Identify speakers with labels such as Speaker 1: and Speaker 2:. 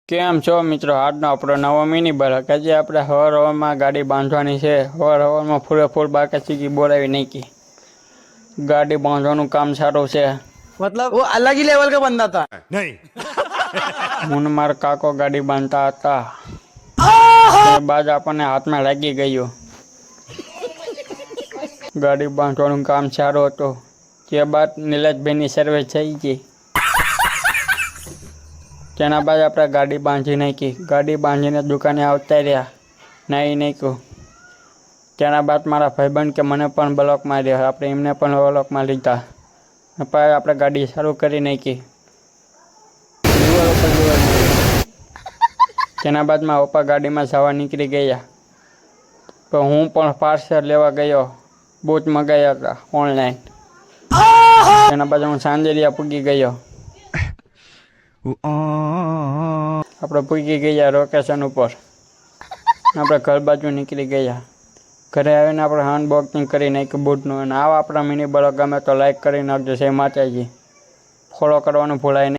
Speaker 1: કેમ છો મિત્રો? આજનો આપણો નવો મિની બ્લોગ. આજે આપણે હવારમાં ગાડી બાંધવાની છે. હવારમાં ફૂલ બાકી ચીકી બોલાવી નાખી. ગાડી બાંધવાનું કામ સારું છે.
Speaker 2: मतलब वो अलग ही लेवल का बंदा था।
Speaker 3: नहीं।
Speaker 1: હું ને મારા કાકો ગાડી બાંધતા હતા. ત્યારબાદ આપણને હાથમાં લાગી ગયું. ગાડી બાંધવાનું કામ સારું હતું. ત્યારબાદ નીલેશભાઈની સર્વિસ થઈ ગઈ. તેના બાદ આપણે ગાડી બાંધી નાખી. ગાડી બાંધીને દુકાને આવતા રહ્યા. નાહી નાખ્યું. તેના બાદ મારા ભાઈબંધ કે મને પણ બ્લોક માર્યો. આપણે એમને પણ બ્લોકમાં લીધા. પછી આપણે ગાડી શરૂ કરી નાખી. તેના બાદ મારા પપ્પા ગાડીમાં જવા નીકળી ગયા. તો હું પણ પાર્સલ લેવા ગયો. બૂટ મંગાવ્યા હતા ઓનલાઈન. તેના બાદ હું સાંજેરિયા પૂગી ગયો. આપણે પૂગી ગયા લોકેશન ઉપર. આપણે ઘર બાજુ નીકળી ગયા. ઘરે આવીને આપણે અનબોક્સિંગ કરી નાખ્યું બૂટનું. અને આવા આપણા મિની બ્લોગ ગમે તો લાઈક કરી નાખજો. જય માતાજી. ફોલો કરવાનું ભૂલાય નહીં.